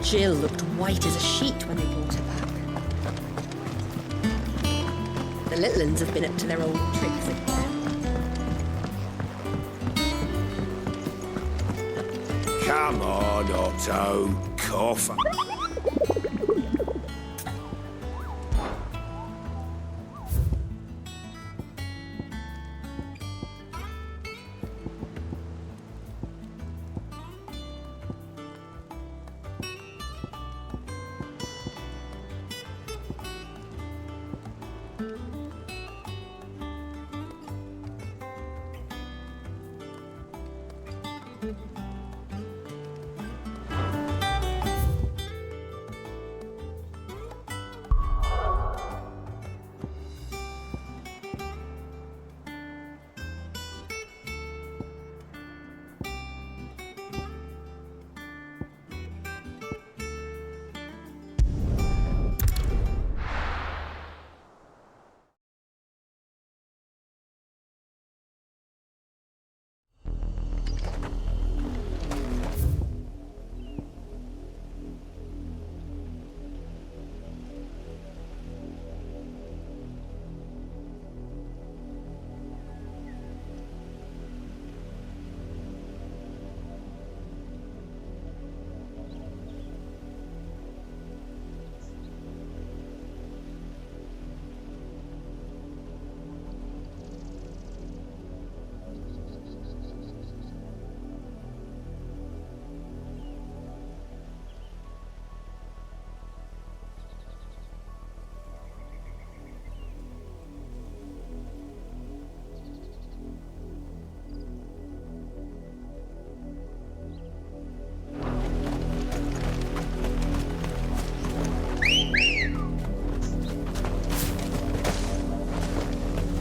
Jill looked white as a sheet when they brought her back. The little uns have been up to their old tricks again. Come on, Otto. Cough.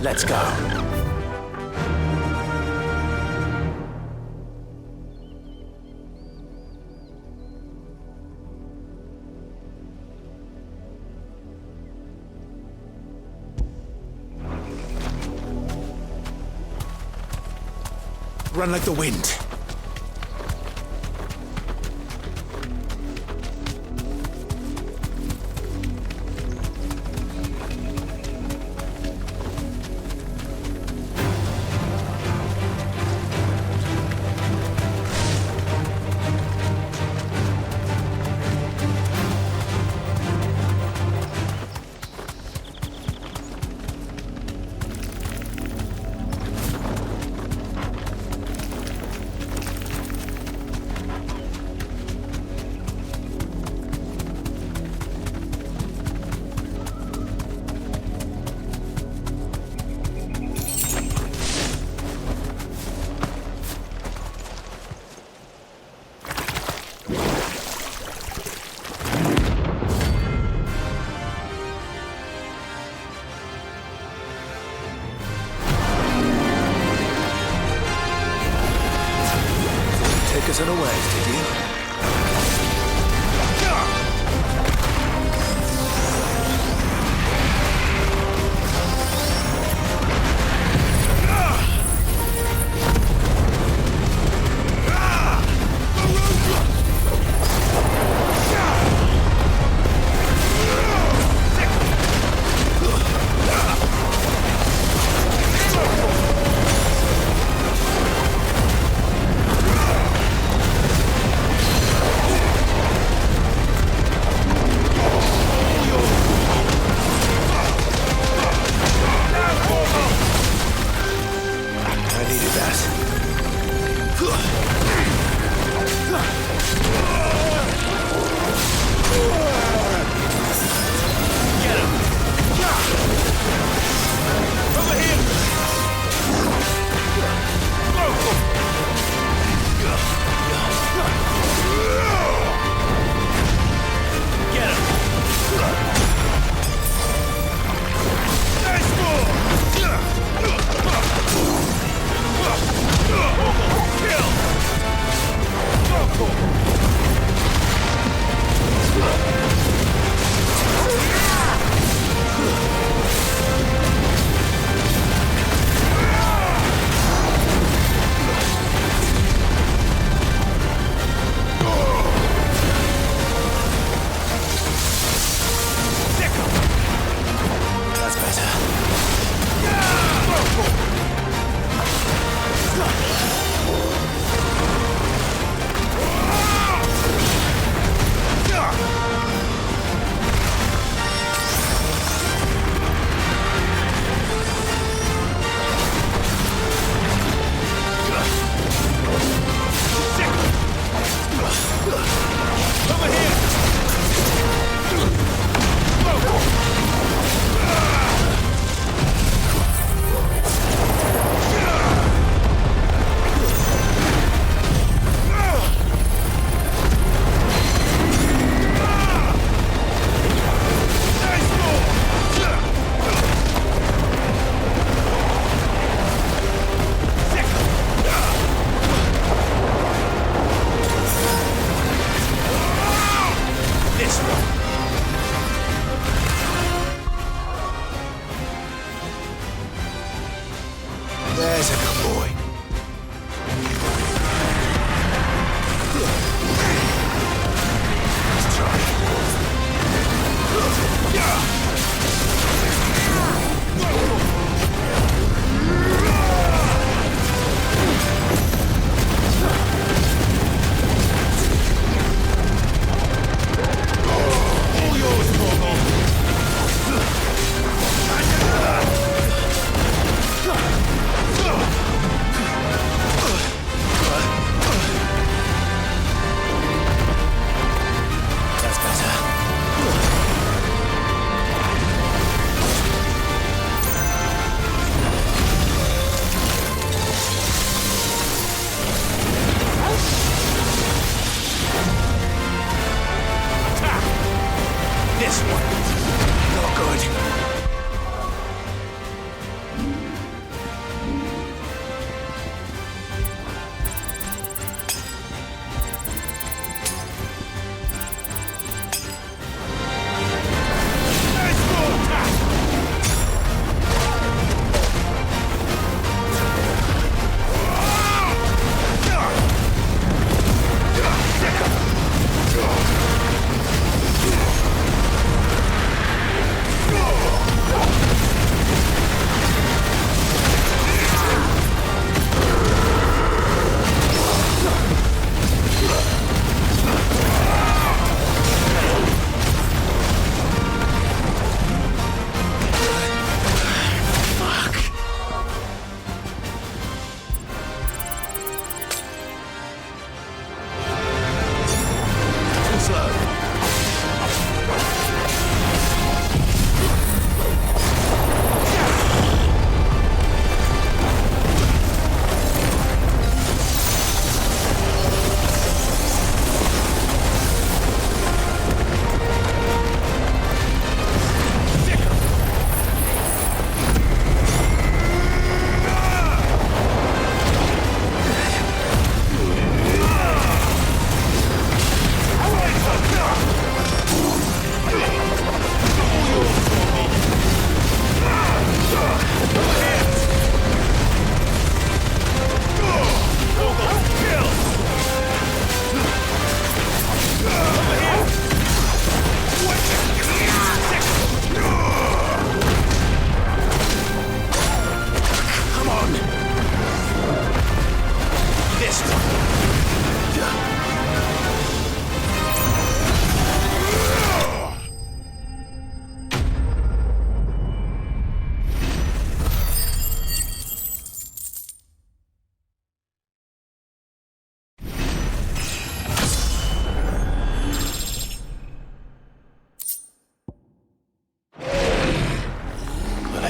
Let's go. Run like the wind. Take us unawares, did you?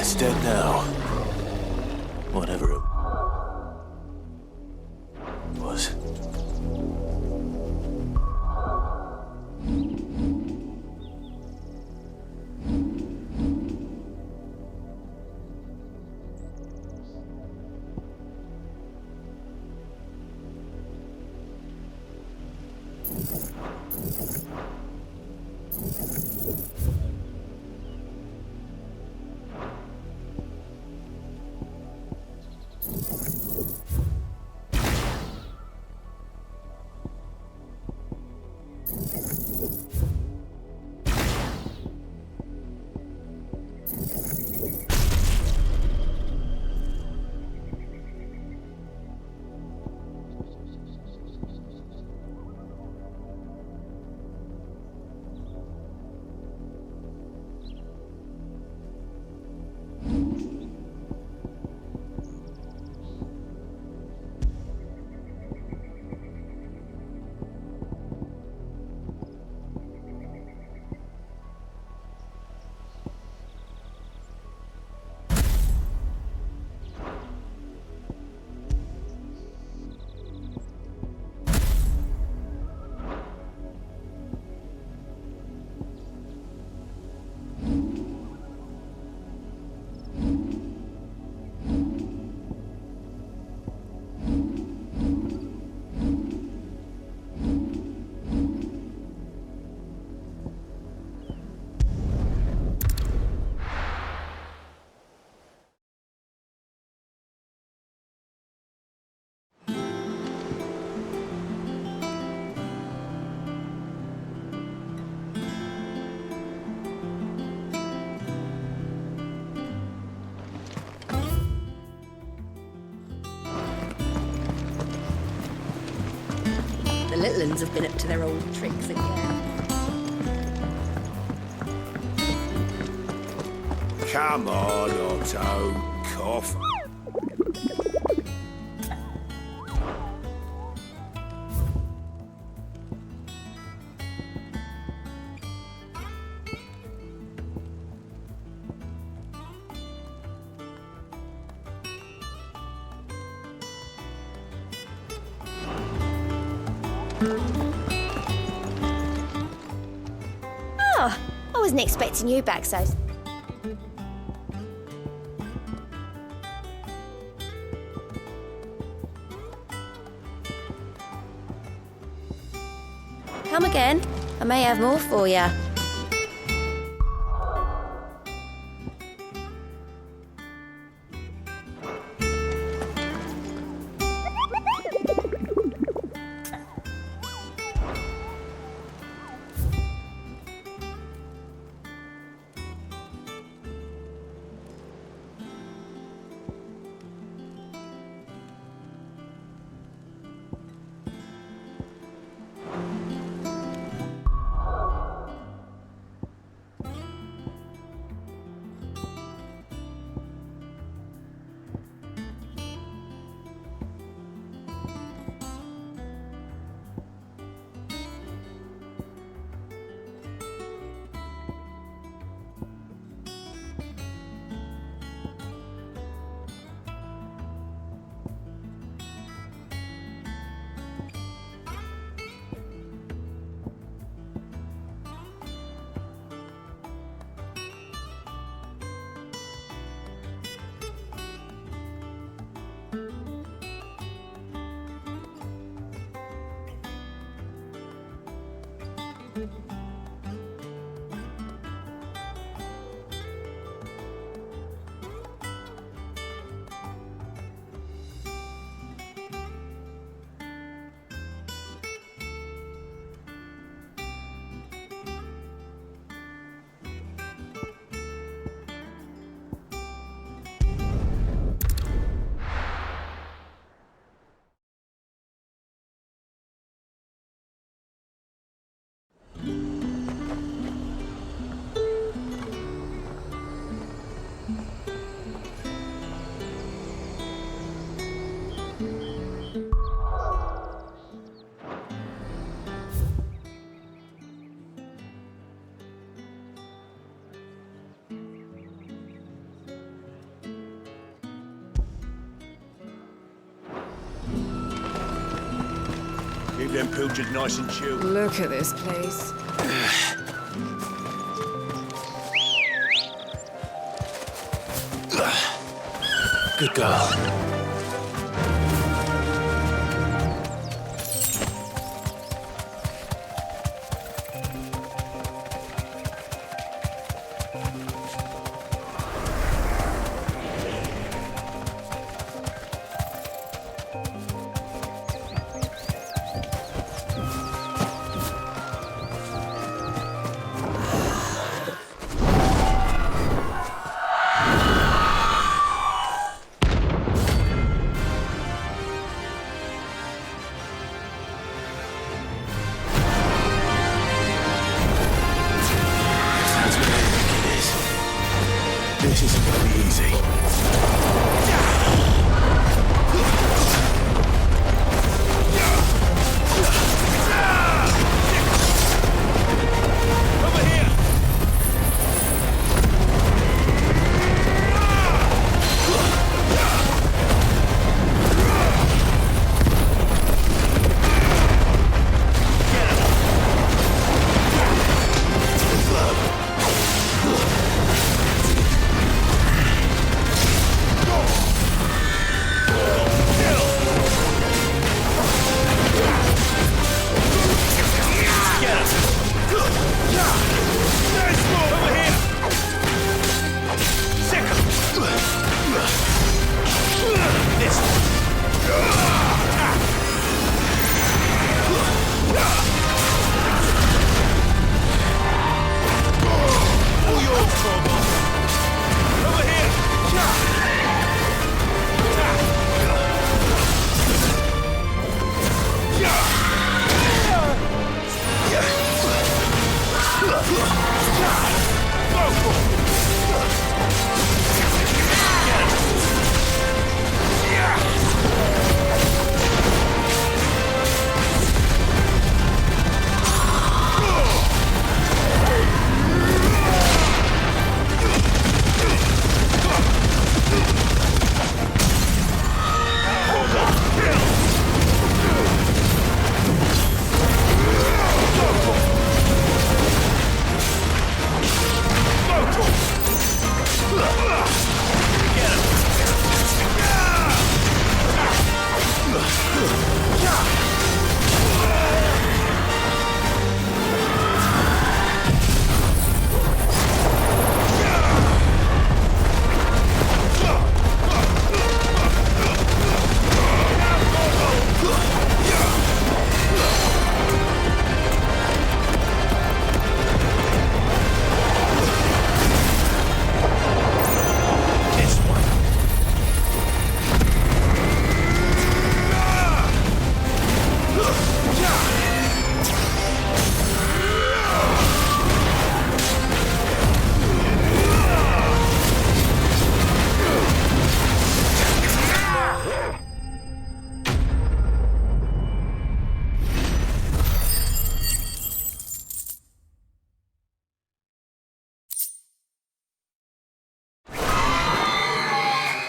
guess dead now. Whatever it was. The little ones have been up to their old tricks again. Come on, Otto. Cough. Oh, I wasn't expecting you back so... Come again. I may have more for you. them pilchards nice and chilled. Look at this place. Good girl. This isn't gonna be easy. Over here!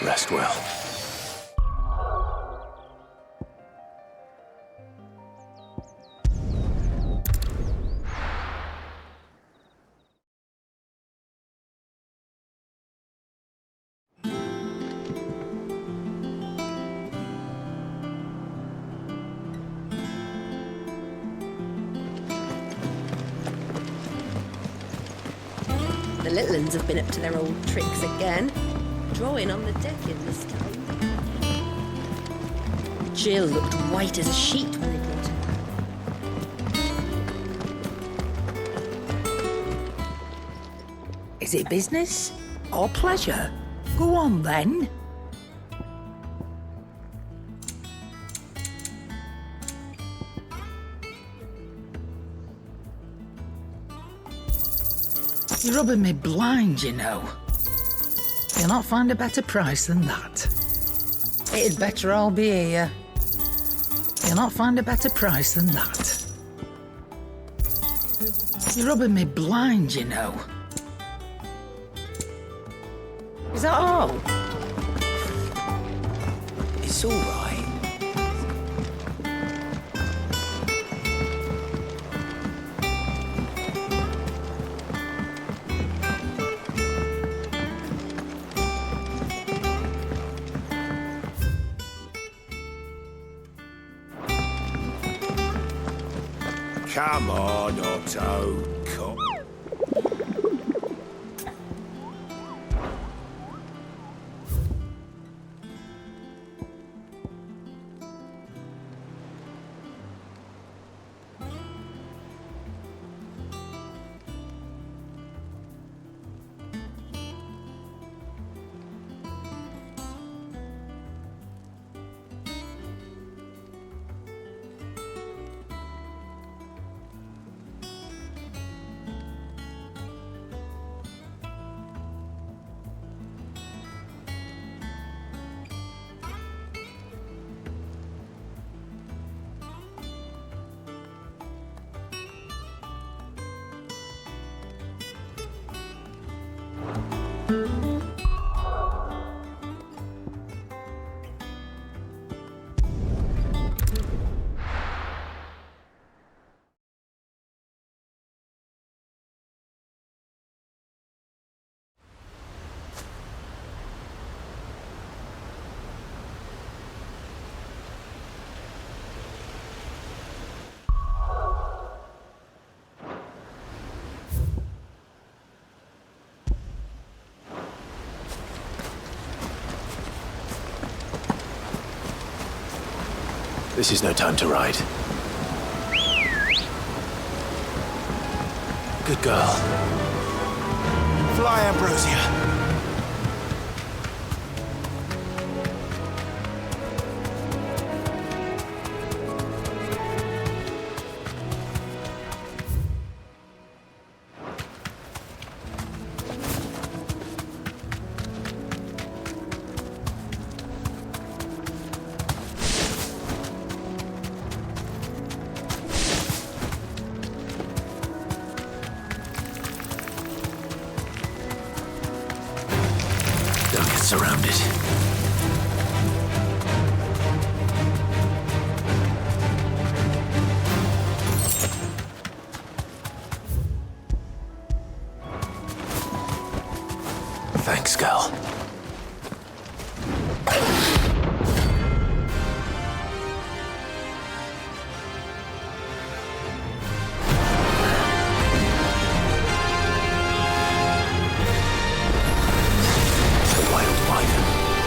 Rest well. The little uns have been up to their old tricks again. Drawing on the decking this time. Jill looked white as a sheet when they brought her. Is it business or pleasure? Go on then. You're rubbing me blind, you know. You'll not find a better price than that. It'd better all be here. You'll not find a better price than that. You're rubbing me blind, you know. Is that all? It's all right. Come on, Otto. This is no time to ride. Good girl. Fly, Ambrosia. Don't get surrounded. Thanks, girl. The wild wyvern.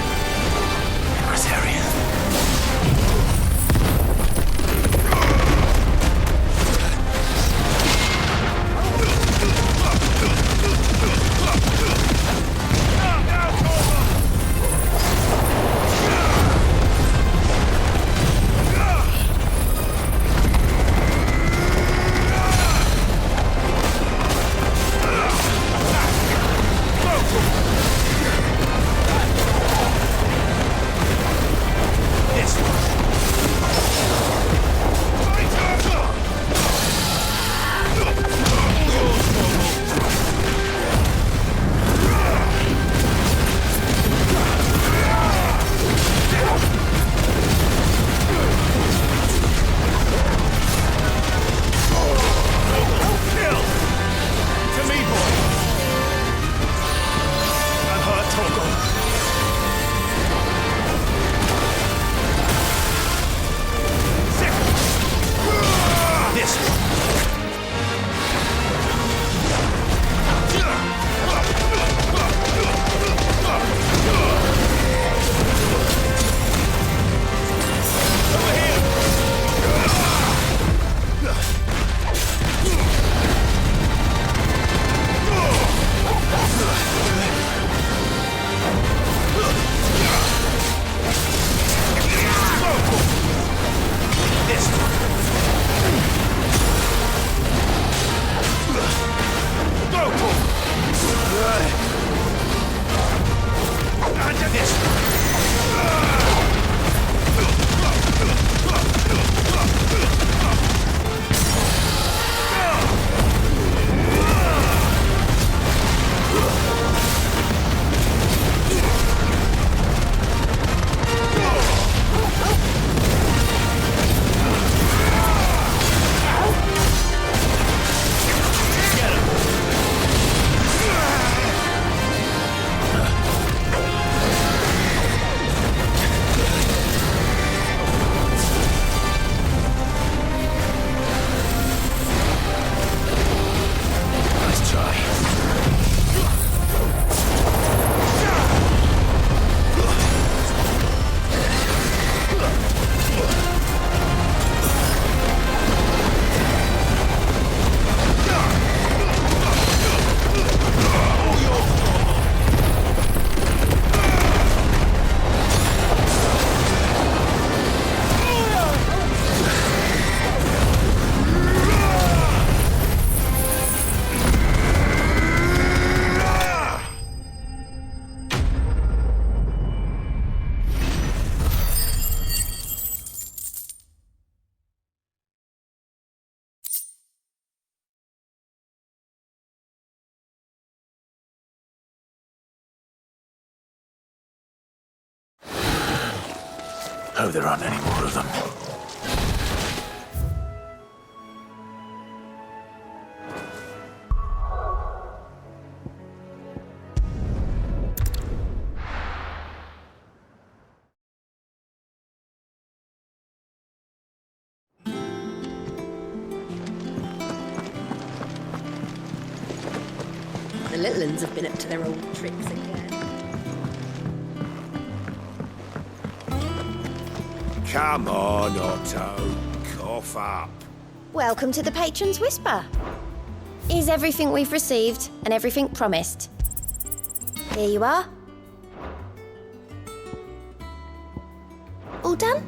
Hope there aren't any more of them. The little uns have been up to their old tricks again. Come on, Otto. Cough up. Welcome to the Patron's Whisper. Is everything we've received and everything promised? Here you are. All done?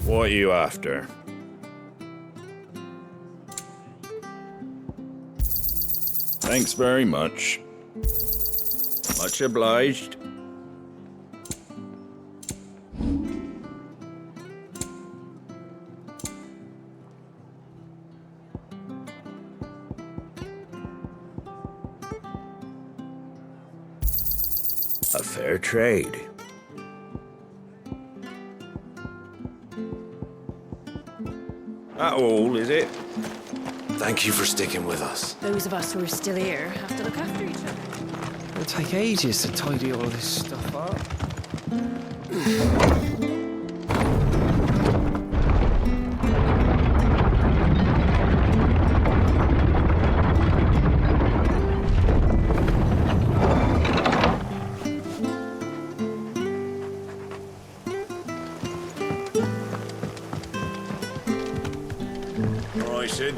What are you after? Thanks very much. Much obliged. A fair trade. That all, is it? Thank you for sticking with us. Those of us who are still here have to look after each other. It'll take ages to tidy all this stuff up. Sid.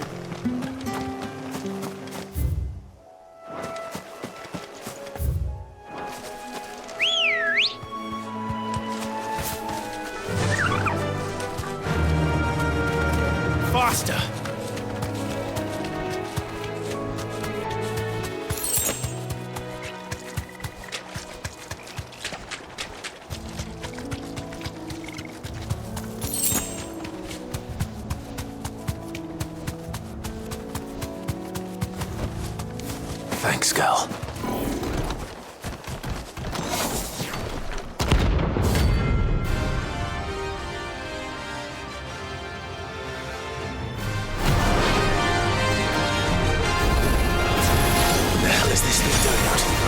Faster! Thanks, girl. What the hell is this thing doing out in the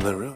from the room.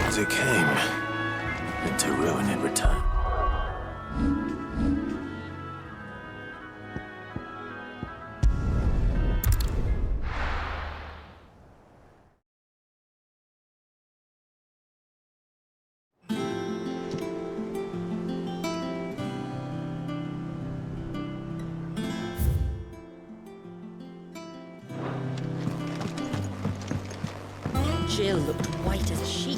As it came, into ruin in return. Jill looked white as a sheet.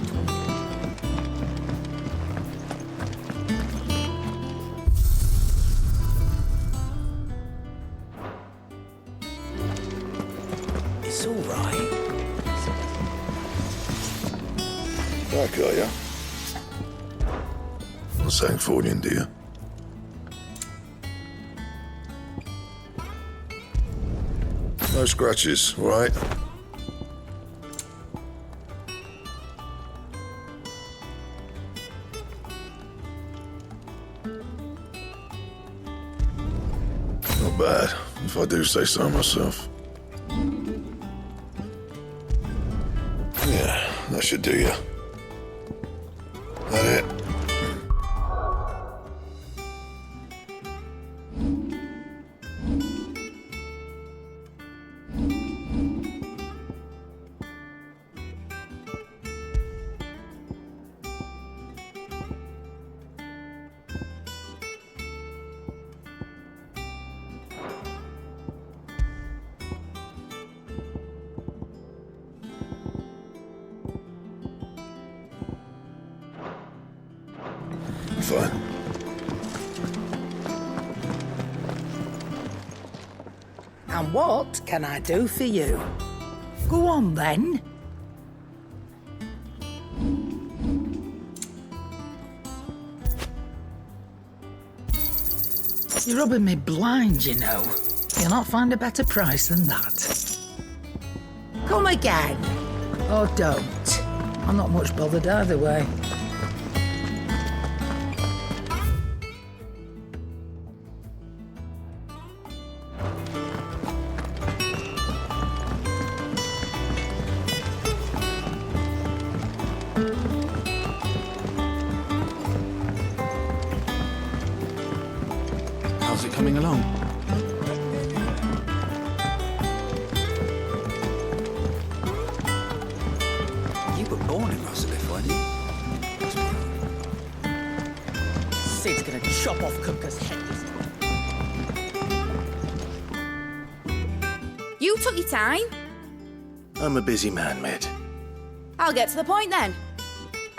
It's all right. Back, are ya? Not saying for you, do you? No scratches, all right? Not bad, if I do say so myself. Yeah, that should do ya. That it? Fine. And what can I do for you? Go on then. You're rubbing me blind, you know. You'll not find a better price than that. Come again. Or don't. I'm not much bothered either way. How's it coming along? You were born in Rosalith, weren't you? Sid's gonna chop off Cooker's head. You took your time. I'm a busy man, mate. I'll get to the point then.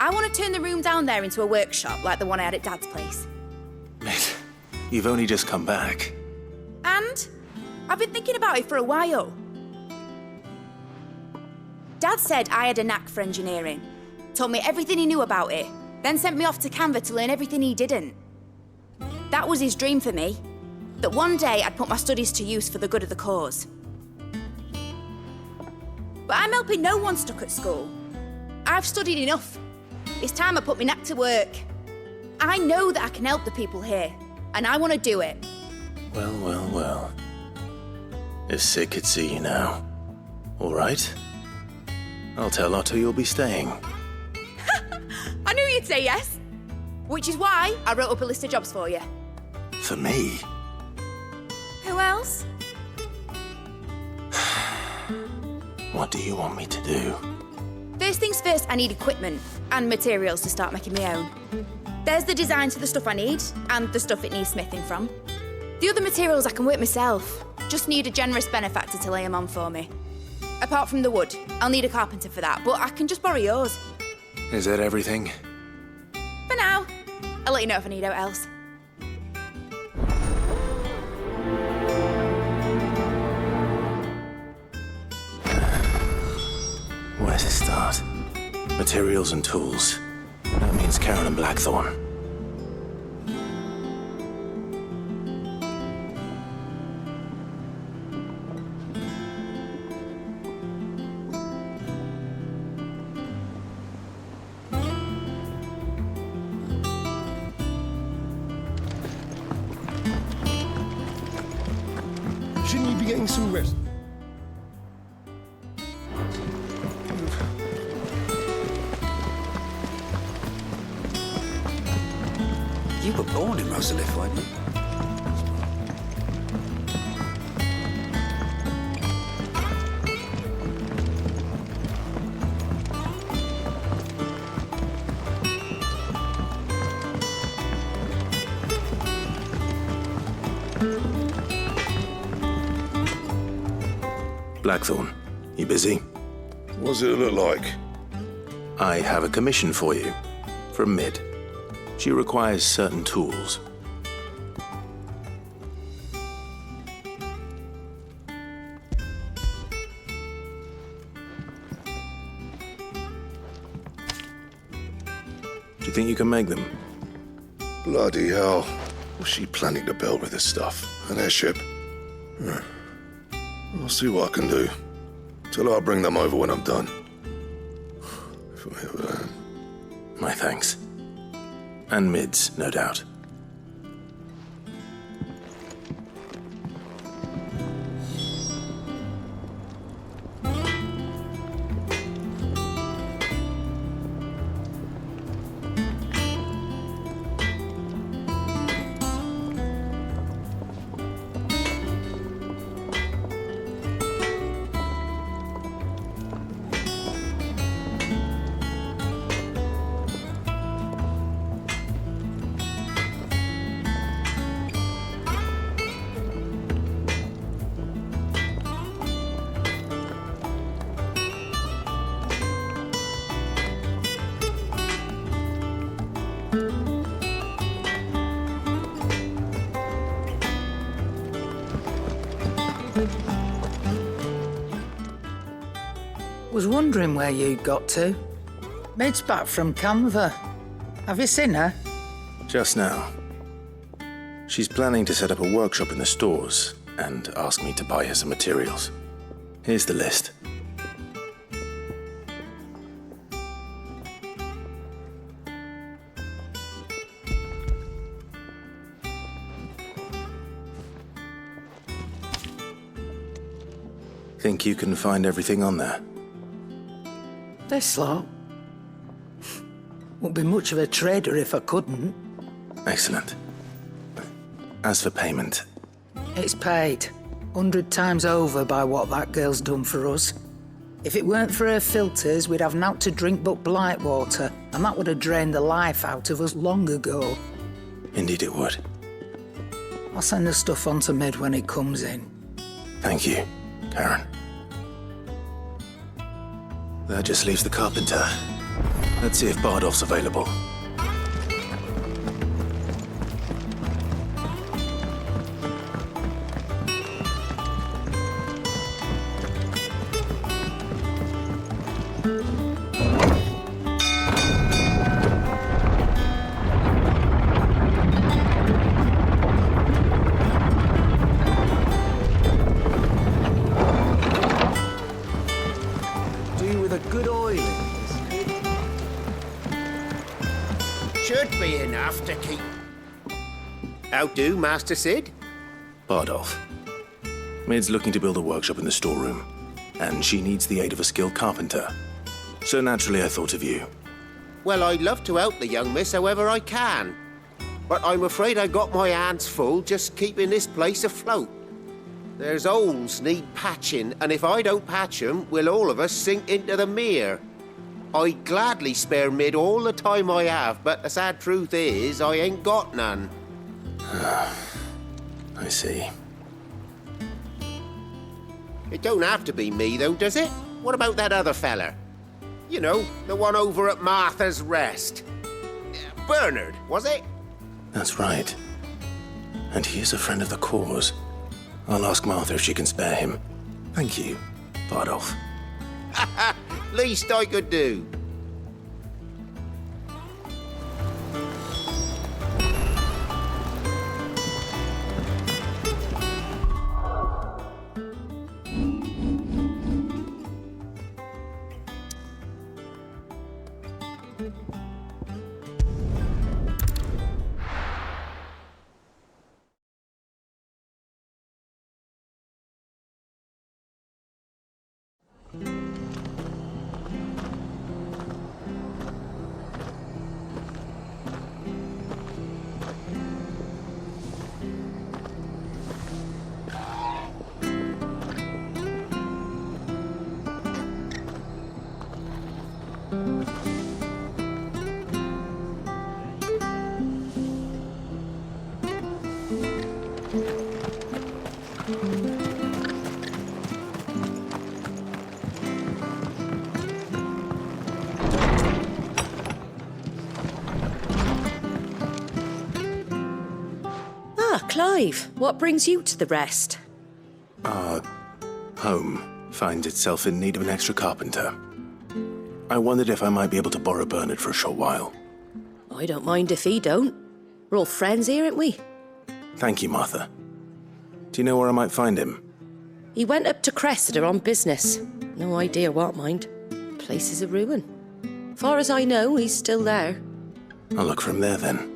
I want to turn the room down there into a workshop like the one I had at Dad's place. Mate, you've only just come back. And I've been thinking about it for a while. Dad said I had a knack for engineering, told me everything he knew about it, then sent me off to Canva to learn everything he didn't. That was his dream for me, that one day I'd put my studies to use for the good of the cause. But I'm helping no one stuck at school. I've studied enough. It's time I put my knack to work. I know that I can help the people here, and I want to do it. Well, well, well. If Sid could see you now. All right? I'll tell Otto you'll be staying. I knew you'd say yes. Which is why I wrote up a list of jobs for you. For me? Who else? What do you want me to do? First things first, I need equipment and materials to start making my own. There's the designs for the stuff I need and the stuff it needs smithing from. The other materials I can work myself. Just need a generous benefactor to lay them on for me. Apart from the wood, I'll need a carpenter for that, but I can just borrow yours. Is that everything? For now. I'll let you know if I need out else. Where to start? Materials and tools. That means Karen and Blackthorn. Shouldn't you be getting some rest? You were born in Rosalith, weren't you? Blackthorn, you busy? What's it look like? I have a commission for you. From Mid. She requires certain tools. Do you think you can make them? Bloody hell. What's she planning to build with this stuff? An airship? I'll see what I can do. Tell her I'll bring them over when I'm done. If I ever am. My thanks. And Mid's, no doubt. Was wondering where you'd got to. Mid's back from Canva. Have you seen her? Just now. She's planning to set up a workshop in the stores and ask me to buy her some materials. Here's the list. Think you can find everything on there? This lot. Wouldn't be much of a trader if I couldn't. Excellent. As for payment, It's paid 100 times over by what that girl's done for us. If it weren't for her filters, we'd have naught to drink but blight water, and that would have drained the life out of us long ago. indeed it would. I'll send the stuff on to Mid when it comes in. Thank you, Karen. That just leaves the carpenter. Let's see if Bardolph's available. Should be enough to keep. How do, Master Sid? Bardolph. Mid's looking to build a workshop in the storeroom, and she needs the aid of a skilled carpenter. So naturally I thought of you. Well, I'd love to help the young miss however I can. But I'm afraid I got my hands full just keeping this place afloat. There's holes need patching, and if I don't patch them, we'll all of us sink into the mere. I'd gladly spare Mid all the time I have, but the sad truth is, I ain't got none. I see. It don't have to be me, though, does it? What about that other fella? You know, the one over at Martha's Rest. Bernard, was it? That's right. And he is a friend of the cause. I'll ask Martha if she can spare him. Thank you, Bardolph. Least I could do. Clive, what brings you to the Rest? Home finds itself in need of an extra carpenter. I wondered if I might be able to borrow Bernard for a short while. I don't mind if he don't. We're all friends here, aren't we? Thank you, Martha. Do you know where I might find him? He went up to Cressida on business. No idea what, mind. Place is a ruin. Far as I know, he's still there. I'll look for him there then.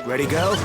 Ready, go?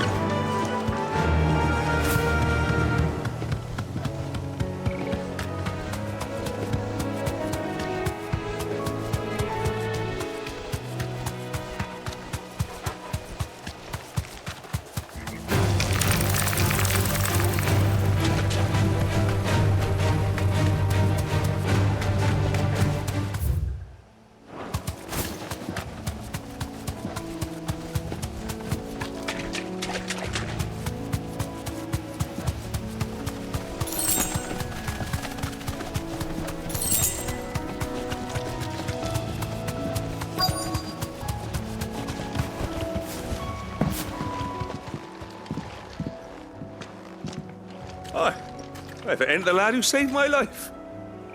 If it ain't the lad who saved my life.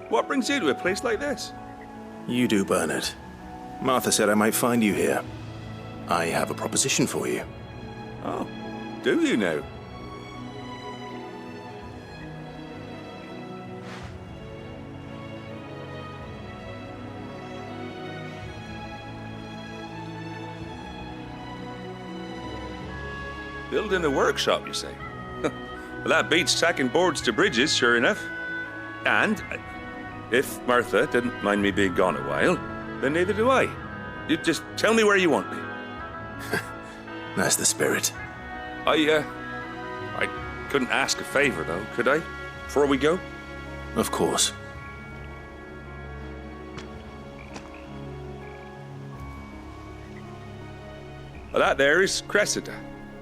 What brings you to a place like this? You do, Bernard. Martha said I might find you here. I have a proposition for you. Oh, do you now? Building a workshop, you say? Well, that beats tacking boards to bridges, sure enough. And if Martha didn't mind me being gone a while, then neither do I. You just tell me where you want me. That's the spirit. I couldn't ask a favor, though, could I? Before we go? Of course. Well, that there is Cressida,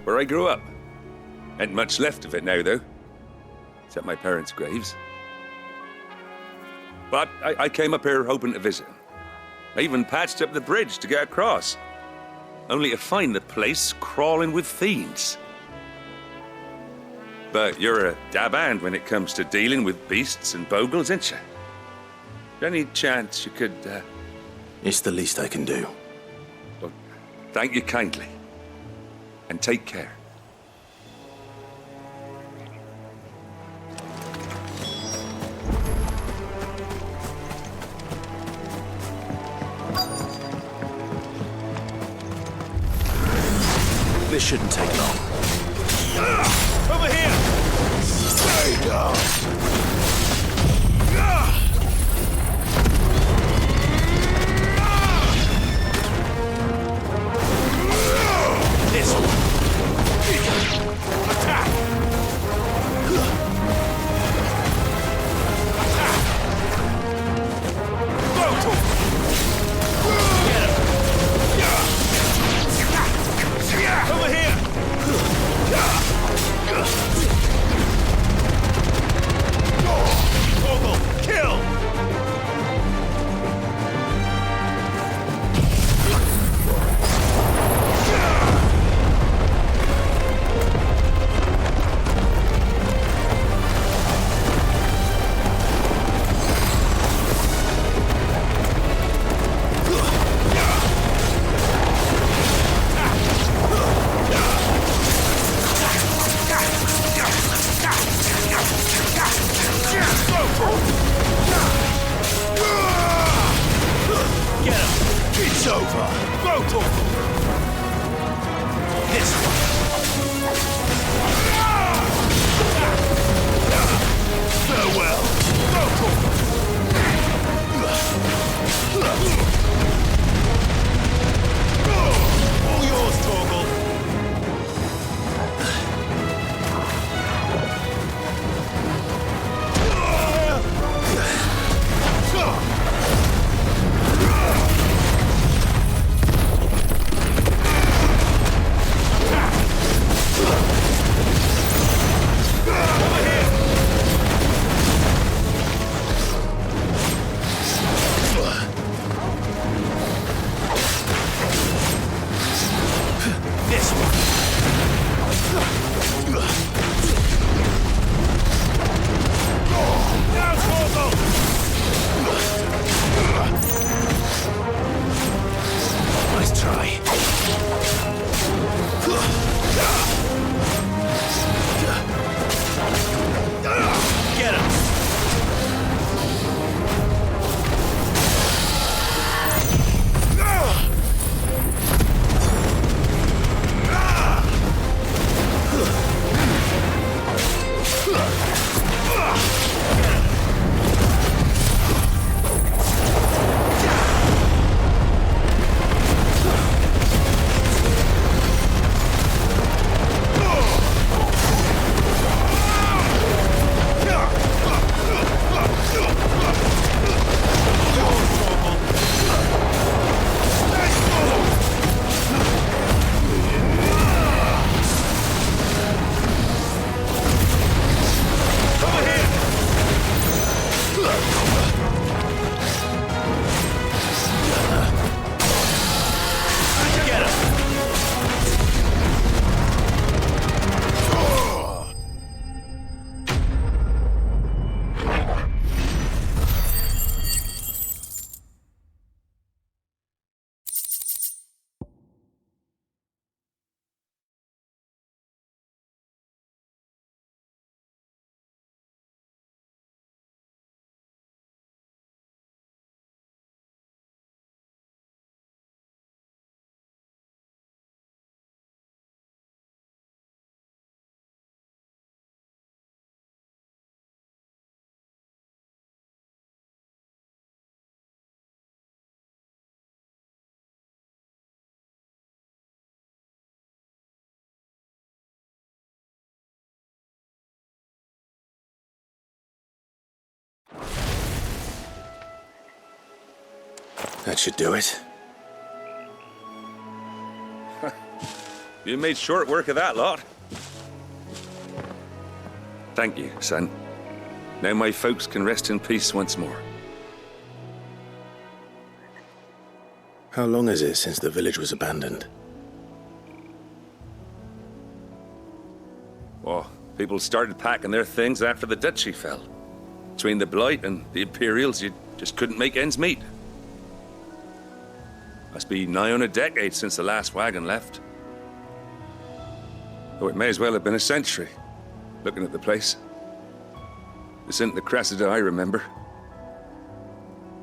where I grew up. Ain't much left of it now, though. Except my parents' graves. But I came up here hoping to visit. I even patched up the bridge to get across. Only to find the place crawling with fiends. But you're a dab hand when it comes to dealing with beasts and bogles, ain't you? Any chance you could, It's the least I can do. Well, thank you kindly. And take care. This shouldn't take long. Over here! Stay down! This one. Attack! Attack! Go! Get him! Over here! Vogel, kill! Get him! It's over! Go, This one. Farewell! All yours, Torgal. This one. Now, Torgal. Nice try. Get him. That should do it. You made short work of that lot. Thank you, son. Now my folks can rest in peace once more. How long is it since the village was abandoned? Oh, people started packing their things after the duchy fell. Between the Blight and the Imperials, you just couldn't make ends meet. Must be nigh on a decade since the last wagon left. Though it may as well have been a century, looking at the place. This isn't the Cressida I remember.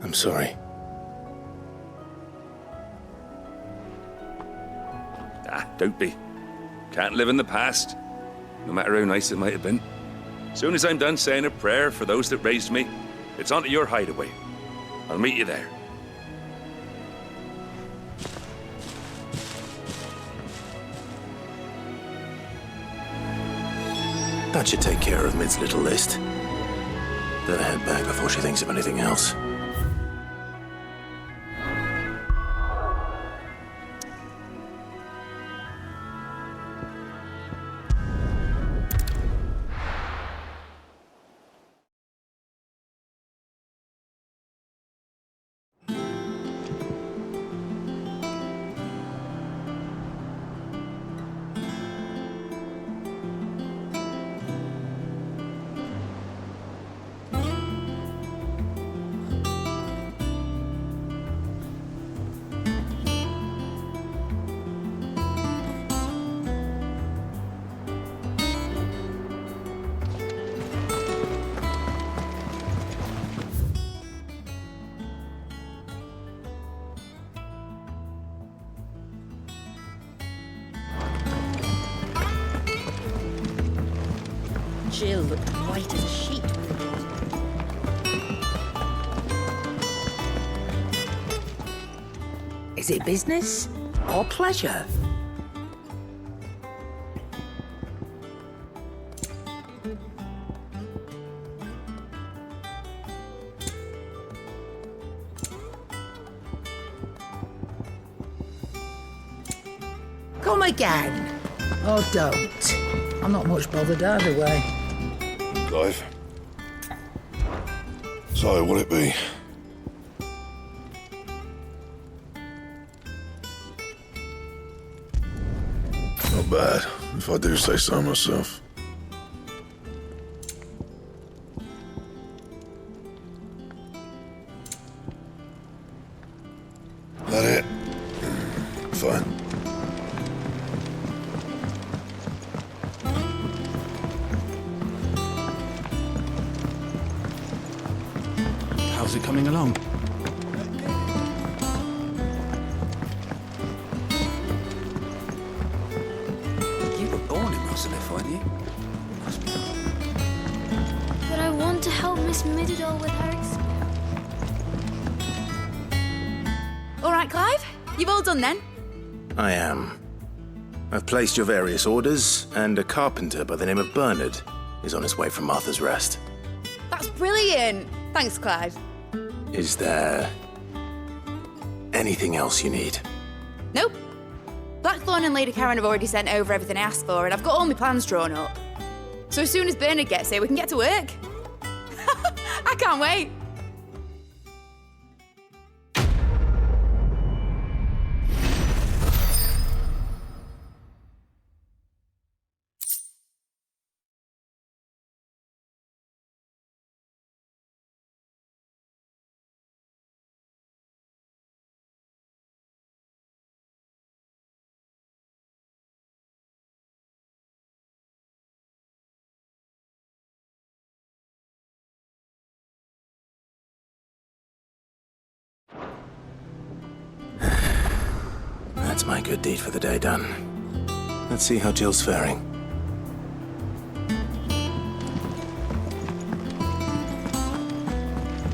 I'm sorry. Ah, don't be. Can't live in the past, no matter how nice it might have been. Soon as I'm done saying a prayer for those that raised me, it's onto your hideaway. I'll meet you there. That should take care of Mid's little list. Better head back before she thinks of anything else. Jill looked white as a sheet when we Is it business or pleasure? Come again. Oh, don't. I'm not much bothered either way. Clive. So, what'll it be? Not bad, if I do say so myself. That it? Fine. How's it coming along? You were born in Rosalith, weren't you? Must be. But I want to help Miss Mididol with her experiment. All right, Clive, you've all done then. I am. I've placed your various orders, and a carpenter by the name of Bernard is on his way from Martha's Rest. That's brilliant. Thanks, Clive. Is there anything else you need? Nope. Blackthorn and Lady Karen have already sent over everything I asked for, and I've got all my plans drawn up. So as soon as Bernard gets here, we can get to work. I can't wait. That's my good deed for the day done. Let's see how Jill's faring.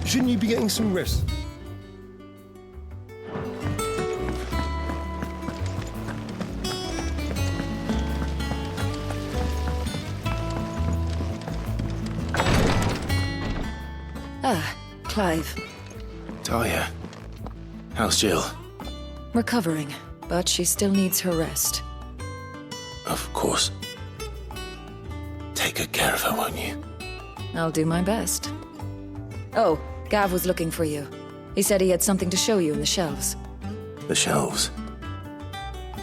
Shouldn't you be getting some rest? Ah, Clive. Talia, how's Jill? Recovering, but she still needs her rest. Of course. Take good care of her, won't you? I'll do my best. Oh, Gav was looking for you. He said he had something to show you in the shelves. The shelves.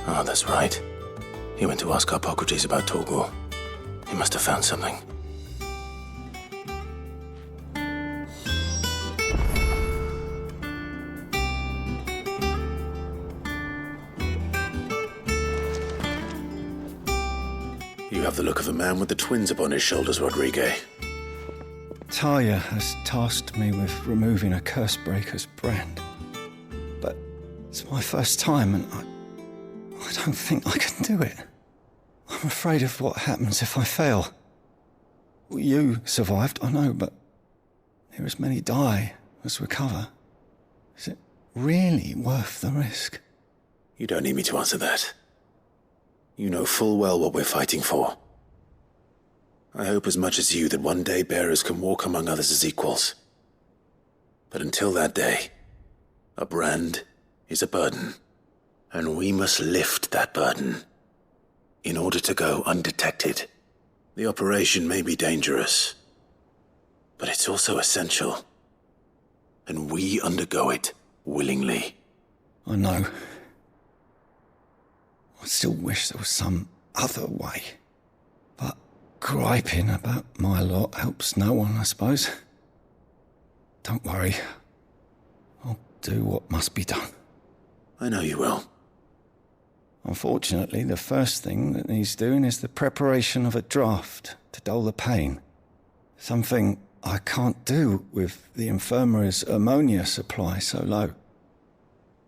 Oh, that's right. He went to ask Hippocrates about Torgor. He must have found something. You have the look of a man with the twins upon his shoulders, Rodrigue. Talia has tasked me with removing a Cursebreaker's brand. But it's my first time and I don't think I can do it. I'm afraid of what happens if I fail. You survived, I know, but here as many die as recover. Is it really worth the risk? You don't need me to answer that. You know full well what we're fighting for. I hope as much as you that one day bearers can walk among others as equals. But until that day, a brand is a burden, and we must lift that burden in order to go undetected. The operation may be dangerous, but it's also essential, and we undergo it willingly. I know. I still wish there was some other way. But griping about my lot helps no one, I suppose. Don't worry. I'll do what must be done. I know you will. Unfortunately, the first thing that needs doing is the preparation of a draft to dull the pain. Something I can't do with the infirmary's ammonia supply so low.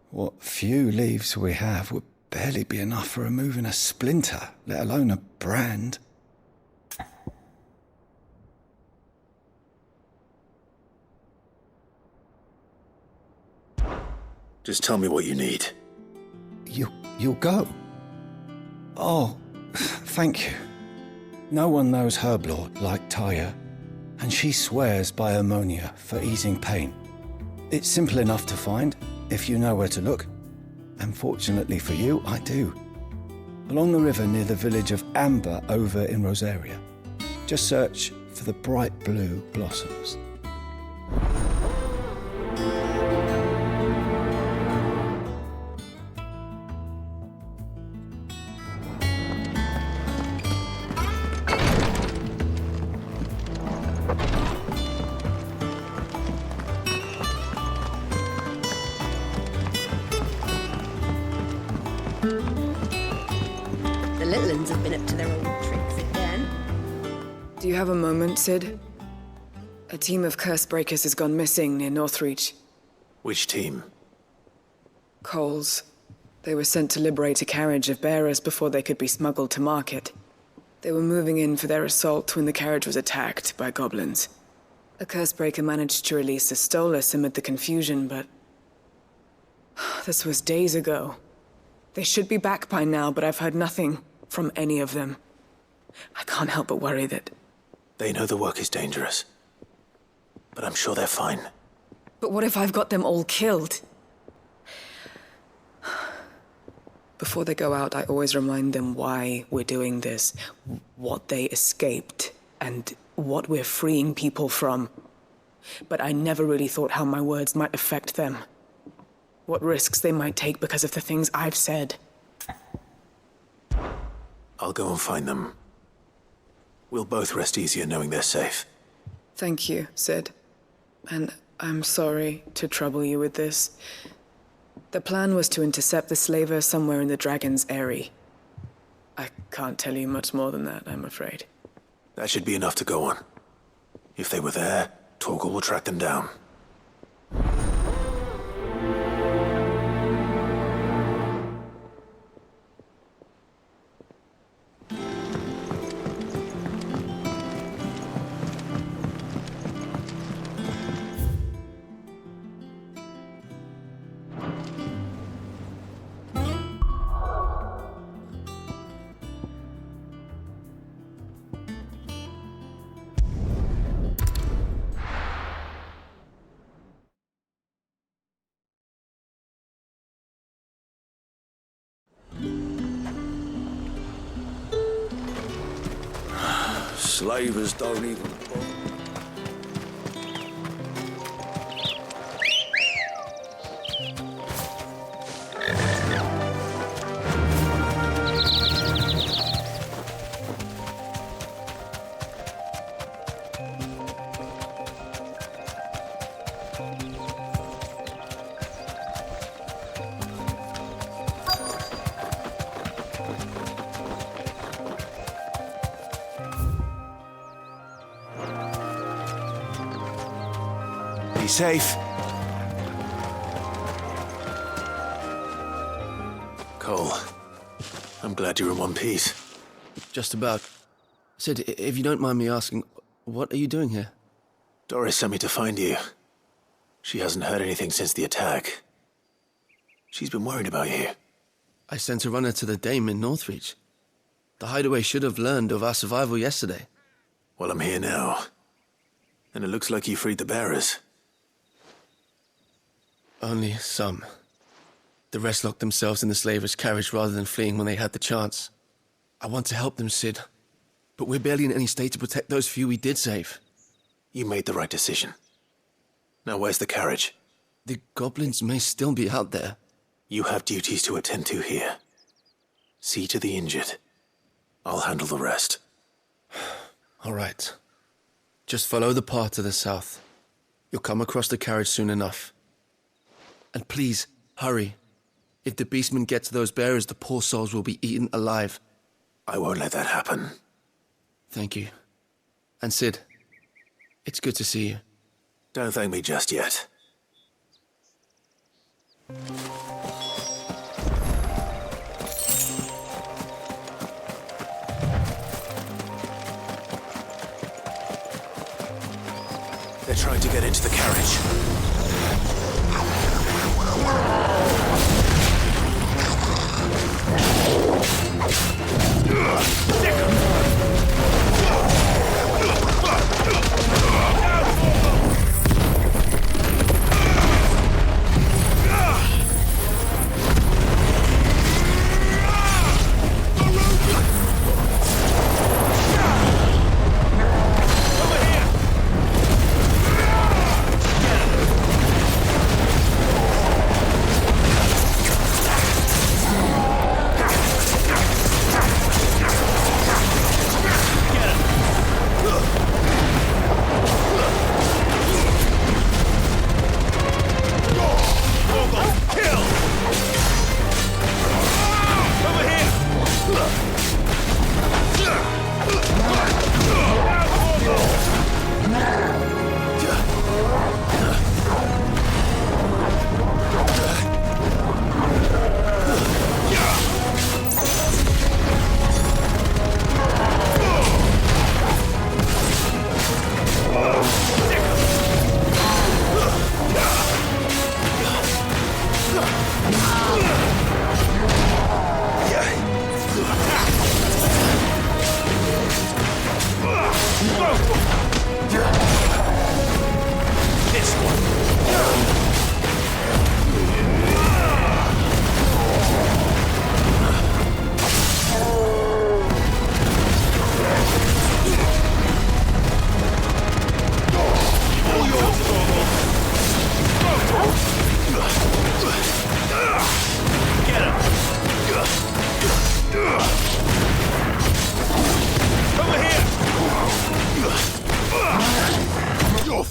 What few leaves we have would barely be enough for removing a splinter, let alone a brand. Just tell me what you need. You'll go? Oh, thank you. No one knows Herblord like Taya, and she swears by ammonia for easing pain. It's simple enough to find, if you know where to look. And fortunately for you, I do. Along the river near the village of Amber over in Rosaria. Just search for the bright blue blossoms. The little uns have been up to their old tricks again. Do you have a moment, Sid? A team of Cursebreakers has gone missing near Northreach. Which team? Coles. They were sent to liberate a carriage of bearers before they could be smuggled to market. They were moving in for their assault when the carriage was attacked by goblins. A Cursebreaker managed to release a Stolas amid the confusion, but... this was days ago. They should be back by now, but I've heard nothing from any of them. I can't help but worry that... They know the work is dangerous, but I'm sure they're fine. But what if I've got them all killed? Before they go out, I always remind them why we're doing this, what they escaped, and what we're freeing people from. But I never really thought how my words might affect them. What risks they might take because of the things I've said. I'll go and find them. We'll both rest easier knowing they're safe. Thank you, Sid. And I'm sorry to trouble you with this. The plan was to intercept the slaver somewhere in the Dragon's Eyrie. I can't tell you much more than that, I'm afraid. That should be enough to go on. If they were there, Torgal will track them down. Slavers don't even... safe. Cole, I'm glad you're in one piece. Just about. Sid, if you don't mind me asking, what are you doing here? Doris sent me to find you. She hasn't heard anything since the attack. She's been worried about you. I sent a runner to the Dame in Northreach. The Hideaway should have learned of our survival yesterday. Well, I'm here now. And it looks like you freed the bearers. Only some. The rest locked themselves in the slavers' carriage rather than fleeing when they had the chance. I want to help them, Sid. But we're barely in any state to protect those few we did save. You made the right decision. Now where's the carriage? The goblins may still be out there. You have duties to attend to here. See to the injured. I'll handle the rest. All right. Just follow the path to the south. You'll come across the carriage soon enough. And please, hurry. If the beastmen get to those bearers, the poor souls will be eaten alive. I won't let that happen. Thank you. And Sid, it's good to see you. Don't thank me just yet. They're trying to get into the carriage.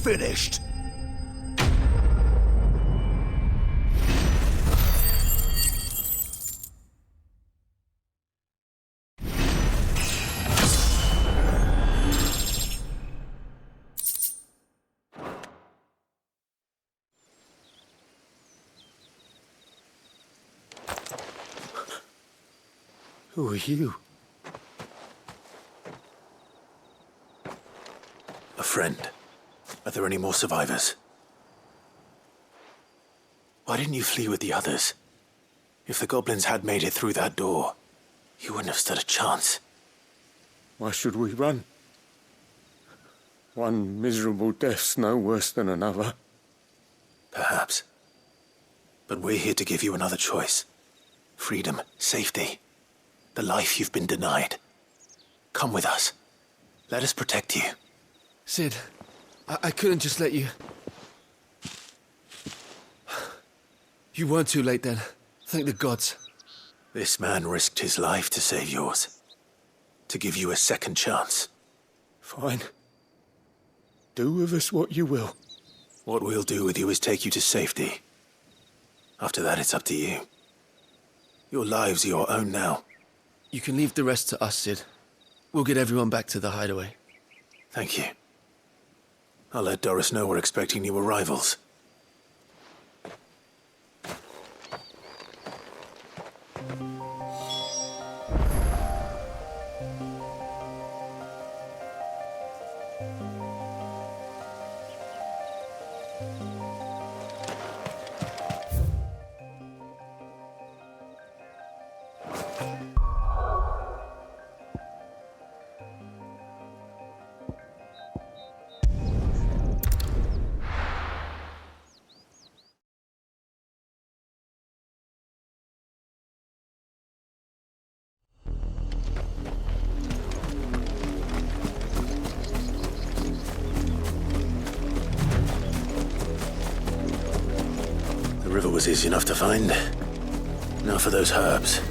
Finished. Who are you? A friend. Are there any more survivors? Why didn't you flee with the others? If the goblins had made it through that door, you wouldn't have stood a chance. Why should we run? One miserable death's no worse than another. Perhaps. But we're here to give you another choice. Freedom, safety, the life you've been denied. Come with us. Let us protect you. Sid, I couldn't just let you... You weren't too late then. Thank the gods. This man risked his life to save yours. To give you a second chance. Fine. Do with us what you will. What we'll do with you is take you to safety. After that, it's up to you. Your lives are your own now. You can leave the rest to us, Sid. We'll get everyone back to the hideaway. Thank you. I'll let Doris know we're expecting new arrivals. The river was easy enough to find. Now for those herbs.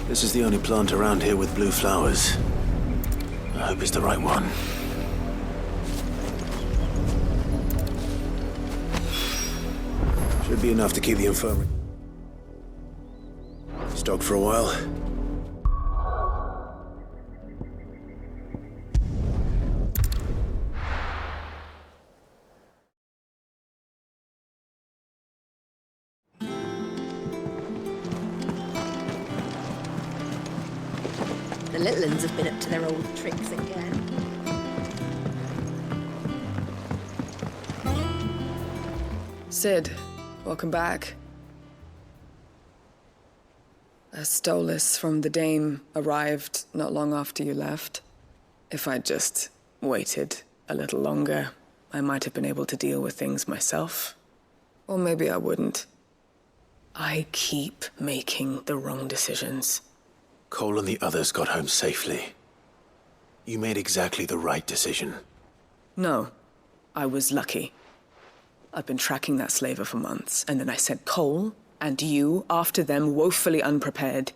This is the only plant around here with blue flowers. I hope it's the right one. Should be enough to keep the infirmary stocked for a while. The little uns have been up to their old tricks again. Sid, welcome back. A Stolas from the Dame arrived not long after you left. If I'd just waited a little longer, I might have been able to deal with things myself. Or maybe I wouldn't. I keep making the wrong decisions. Cole and the others got home safely. You made exactly the right decision. No, I was lucky. I've been tracking that slaver for months, and then I sent Cole and you after them woefully unprepared.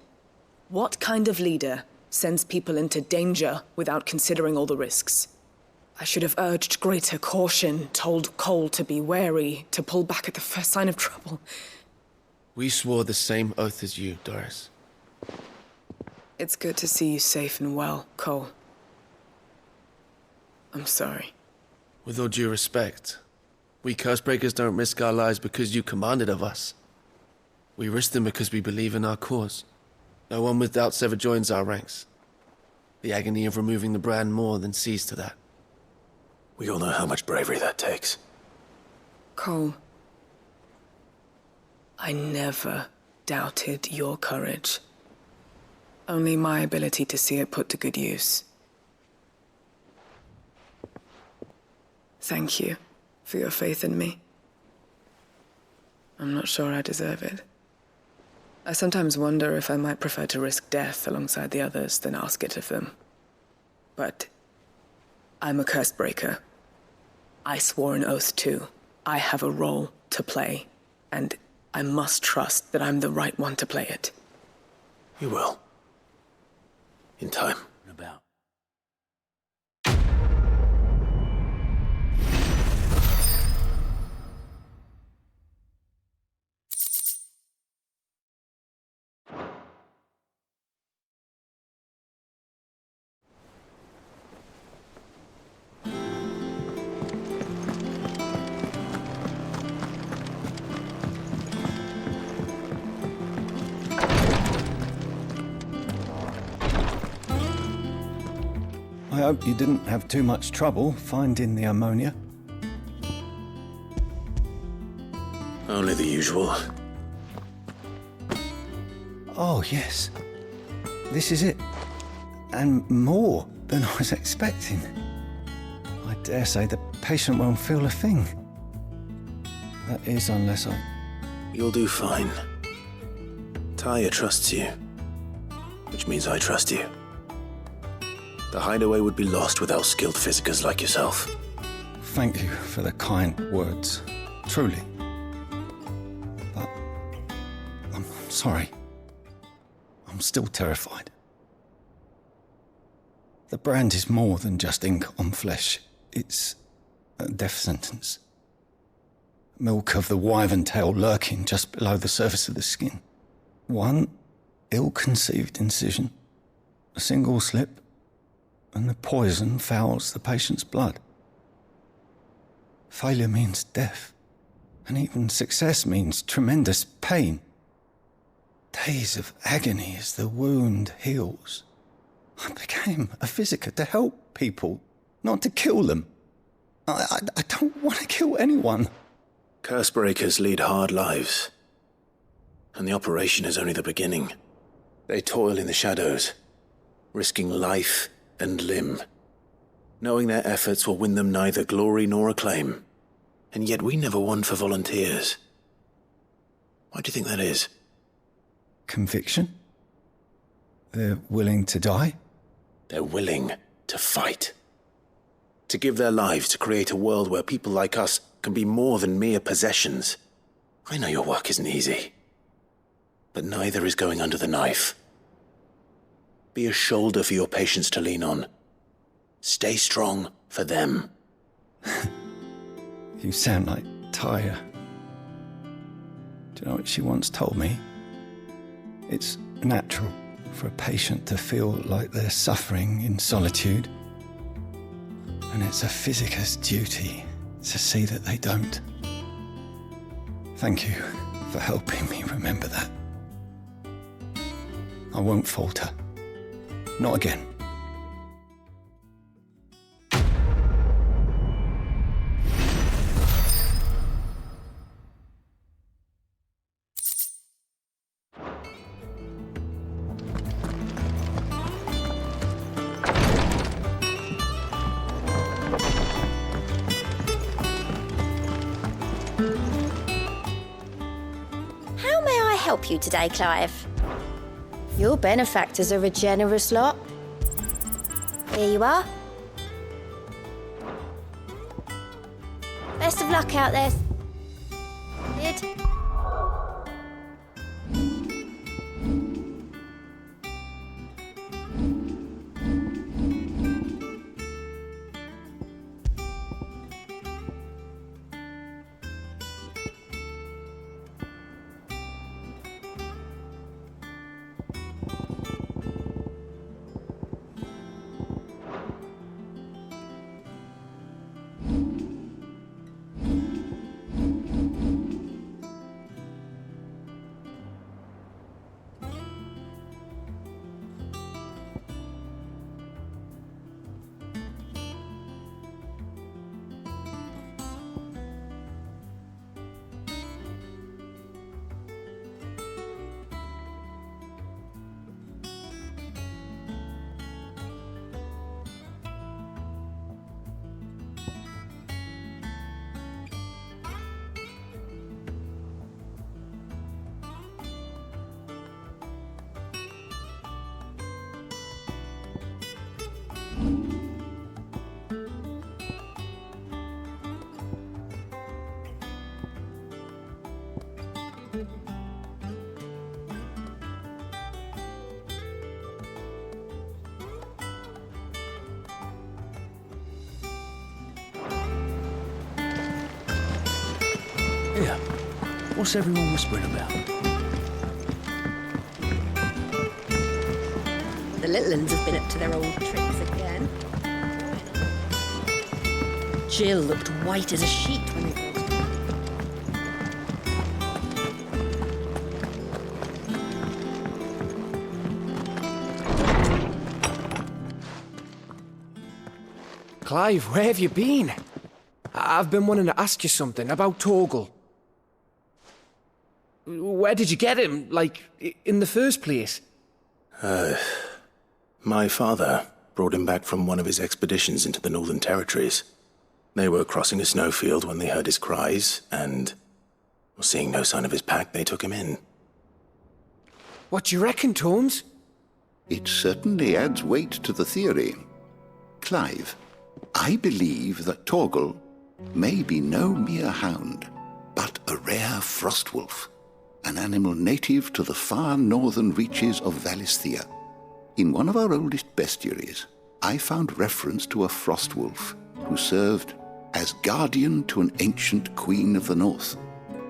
What kind of leader sends people into danger without considering all the risks? I should have urged greater caution, told Cole to be wary, to pull back at the first sign of trouble. We swore the same oath as you, Doris. It's good to see you safe and well, Cole. I'm sorry. With all due respect, we Cursebreakers don't risk our lives because you commanded of us. We risk them because we believe in our cause. No one with doubts ever joins our ranks. The agony of removing the brand more than sees to that. We all know how much bravery that takes. Cole, I never doubted your courage. Only my ability to see it put to good use. Thank you for your faith in me. I'm not sure I deserve it. I sometimes wonder if I might prefer to risk death alongside the others than ask it of them. But I'm a Cursebreaker. I swore an oath too. I have a role to play, and I must trust that I'm the right one to play it. You will. In time. About. I hope you didn't have too much trouble finding the ammonia. Only the usual. Oh, yes. This is it. and more than I was expecting. I dare say the patient won't feel a thing. That is, unless I... You'll do fine. Taya trusts you, which means I trust you. The hideaway would be lost without skilled physicers like yourself. Thank you for the kind words, truly. But I'm sorry. I'm still terrified. The brand is more than just ink on flesh. It's a death sentence. Milk of the wyvern tail lurking just below the surface of the skin. One ill-conceived incision, a single slip, and the poison fouls the patient's blood. Failure means death, and even success means tremendous pain. Days of agony as the wound heals. I became a physiker to help people, not to kill them. I don't want to kill anyone. Cursebreakers lead hard lives, and the operation is only the beginning. They toil in the shadows, risking life and limb, knowing their efforts will win them neither glory nor acclaim. And yet we never won for volunteers. Why do you think that is? Conviction? They're willing to die? They're willing to fight. To give their lives to create a world where people like us can be more than mere possessions. I know your work isn't easy, but neither is going under the knife. Be a shoulder for your patients to lean on. Stay strong for them. You sound like Taya. Do you know what she once told me? It's natural for a patient to feel like they're suffering in solitude. And it's a physiker's duty to see that they don't. Thank you for helping me remember that. I won't falter. Not again. How may I help you today, Clive? Your benefactors are a generous lot. Here you are. Best of luck out there. Sid. Here, what's everyone whispering about? The little uns have been up to their old tricks again. Jill looked white as a sheet when they brought her. Clive, where have you been? I've been wanting to ask you something about Torgal. Where did you get him, like, in the first place? My father brought him back from one of his expeditions into the Northern Territories. They were crossing a snowfield when they heard his cries, and, seeing no sign of his pack, they took him in. What do you reckon, Tomes? It certainly adds weight to the theory. Clive, I believe that Torgal may be no mere hound, but a rare frostwolf, an animal native to the far northern reaches of Valisthea. In one of our oldest bestiaries, I found reference to a frostwolf who served as guardian to an ancient queen of the north.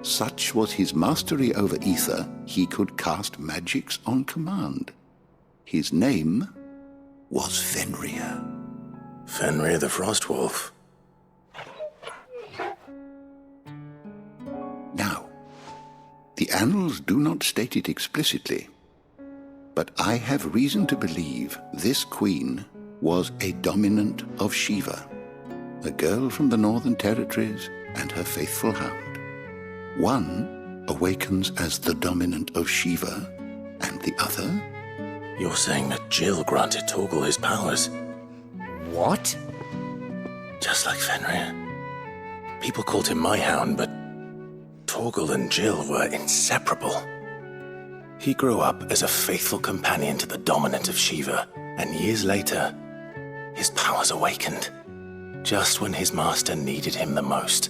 Such was his mastery over ether, he could cast magics on command. His name was Fenrir. Fenrir the Frostwolf. Now, the annals do not state it explicitly, but I have reason to believe this queen was a dominant of Shiva, a girl from the Northern Territories and her faithful hound. One awakens as the dominant of Shiva, and the other... You're saying that Jill granted Torgal his powers? What? Just like Fenrir. People called him my hound, but Torgal and Jill were inseparable. He grew up as a faithful companion to the dominant of Shiva, and years later, his powers awakened, just when his master needed him the most.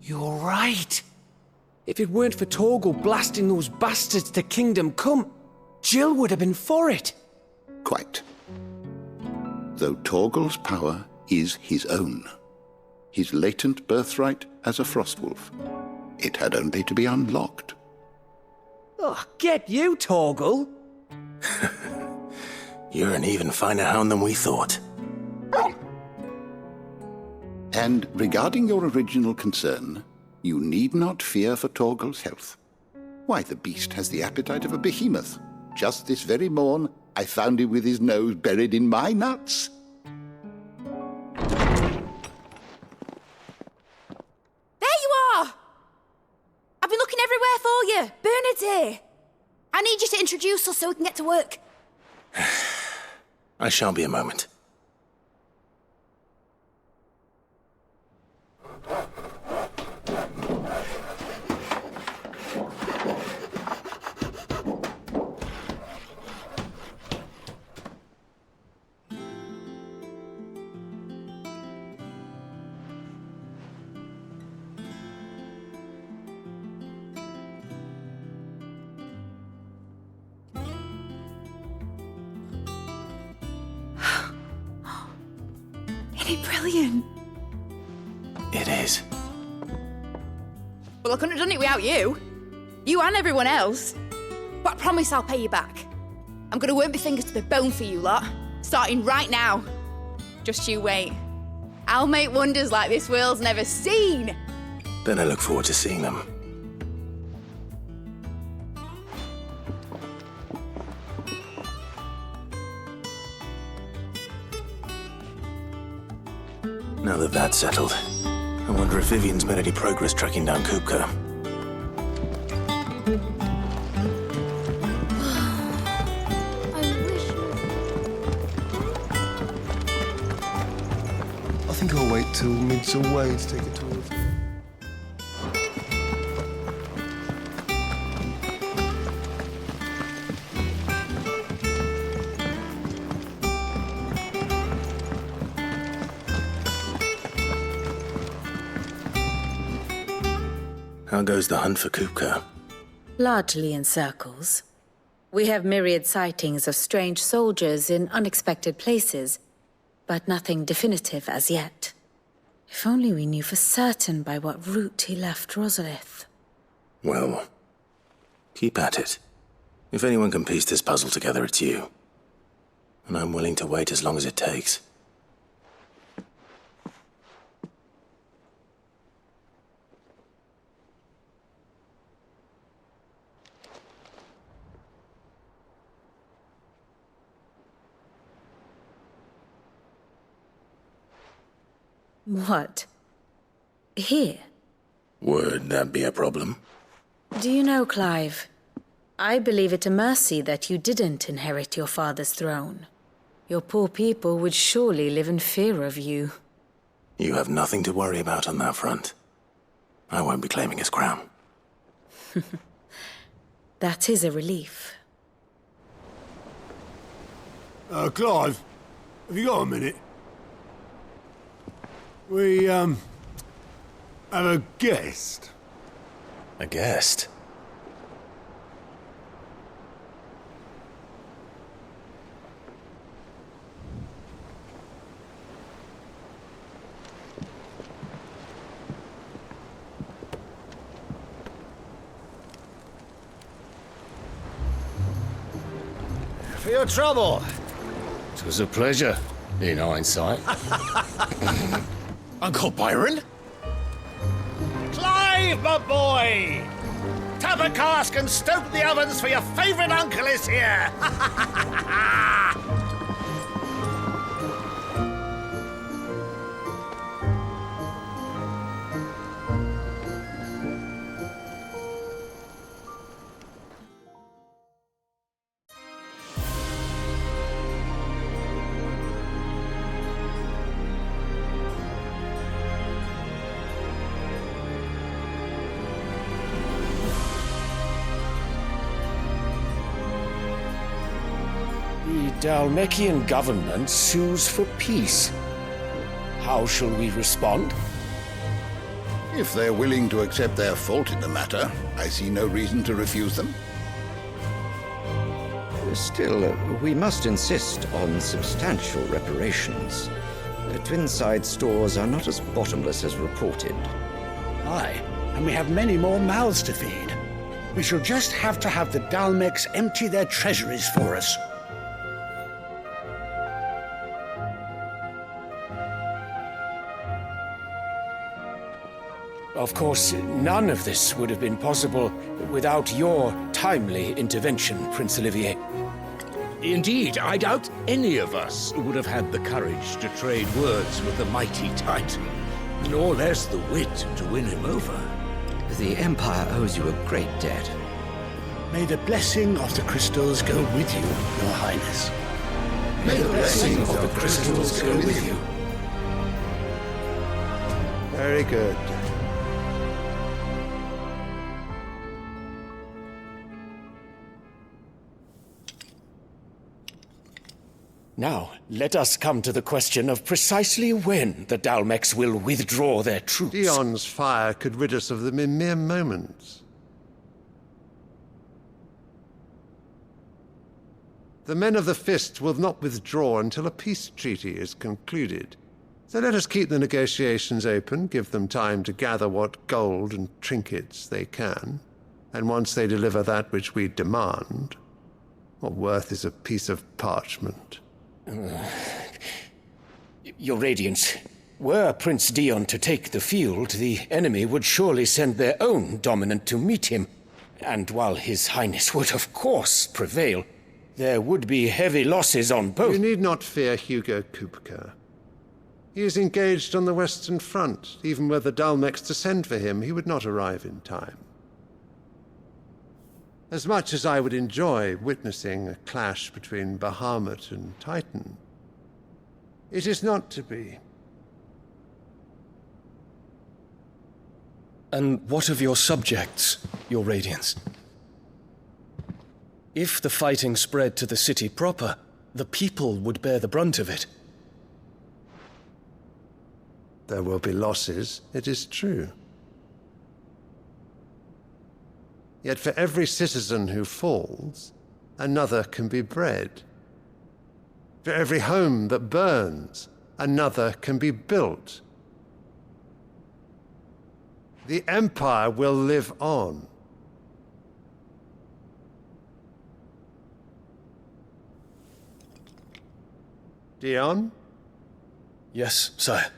You're right. If it weren't for Torgal blasting those bastards to Kingdom Come, Jill would have been for it. Quite. Though Torgal's power is his own, his latent birthright as a Frostwolf, it had only to be unlocked. Oh, get you, Torgal! You're an even finer hound than we thought. And regarding your original concern, you need not fear for Torgal's health. Why, the beast has the appetite of a behemoth. Just this very morn, I found him with his nose buried in my nuts. There you are! I've been looking everywhere for you. Bernard's here. I need you to introduce us so we can get to work. I shan't be a moment. Isn't it brilliant? It is. Well, I couldn't have done it without you. You and everyone else. But I promise I'll pay you back. I'm gonna work my fingers to the bone for you lot, starting right now. Just you wait. I'll make wonders like this world's never seen. Then I look forward to seeing them. Now that that's settled, I wonder if Vivian's made any progress tracking down Kupka. I think I'll wait till mid's away to take a tour of it. How goes the hunt for Kupka? Largely in circles. We have myriad sightings of strange soldiers in unexpected places, but nothing definitive as yet. If only we knew for certain by what route he left Rosalith. Well, keep at it. If anyone can piece this puzzle together, it's you. And I'm willing to wait as long as it takes. What? Here? Would that be a problem? Do you know, Clive, I believe it a mercy that you didn't inherit your father's throne. Your poor people would surely live in fear of you. You have nothing to worry about on that front. I won't be claiming his crown. That is a relief. Clive, have you got a minute? We, have a guest. A guest? For your trouble. It was a pleasure, in hindsight. Uncle Byron? Clive, my boy! Tap a cask and stoke the ovens, for your favourite uncle is here! The Dalmekian government sues for peace. How shall we respond? If they're willing to accept their fault in the matter, I see no reason to refuse them. Still, we must insist on substantial reparations. Twinside stores are not as bottomless as reported. Aye, and we have many more mouths to feed. We shall just have to have the Dalmecs empty their treasuries for us. Of course, none of this would have been possible without your timely intervention, Prince Olivier. Indeed, I doubt any of us would have had the courage to trade words with the mighty Titan, nor less the wit to win him over. The Empire owes you a great debt. May the blessing of the crystals go with you, Your Highness. May the blessing of the crystals go with you. Very good. Now, let us come to the question of precisely when the Dalmecs will withdraw their troops. Dion's fire could rid us of them in mere moments. The men of the Fist will not withdraw until a peace treaty is concluded. So let us keep the negotiations open, give them time to gather what gold and trinkets they can, and once they deliver that which we demand, what worth is a piece of parchment? Your Radiance, were Prince Dion to take the field, the enemy would surely send their own dominant to meet him. And while His Highness would of course prevail, there would be heavy losses on both. You need not fear Hugo Kupka. He is engaged on the Western Front. Even were the Dalmecs to send for him, he would not arrive in time. As much as I would enjoy witnessing a clash between Bahamut and Titan, it is not to be. And what of your subjects, Your Radiance? If the fighting spread to the city proper, the people would bear the brunt of it. There will be losses, it is true. Yet for every citizen who falls, another can be bred. For every home that burns, another can be built. The Empire will live on. Dion? Yes, sire.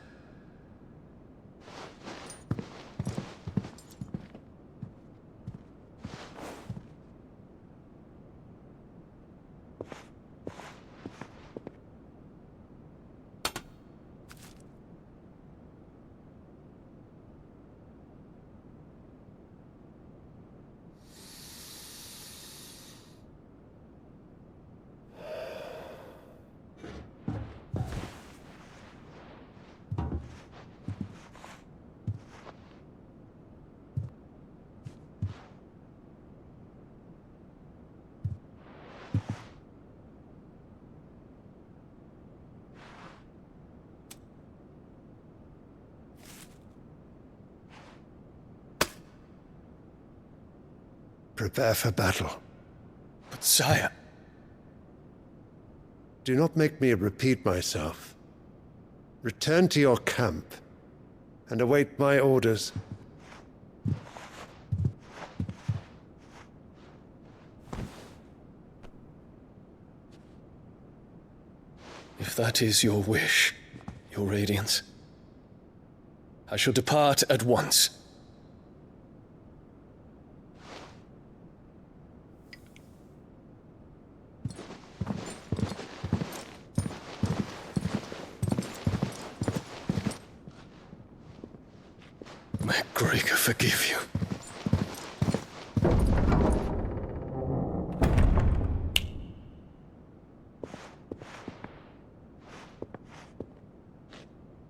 prepare for battle. But sire... Do not make me repeat myself. Return to your camp and await my orders. If that is your wish, Your Radiance, I shall depart at once. May Gregor forgive you.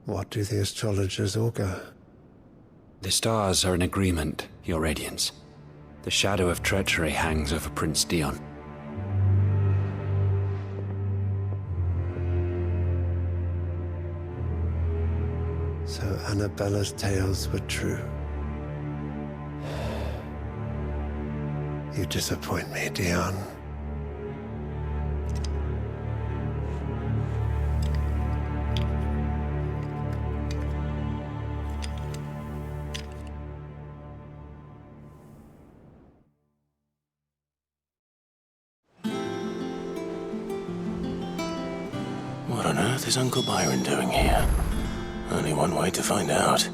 What do the astrologers augur? The stars are in agreement, Your Radiance. The shadow of treachery hangs over Prince Dion. So Annabella's tales were true. You disappoint me, Dion. What on earth is Uncle Byron doing here? Only one way to find out.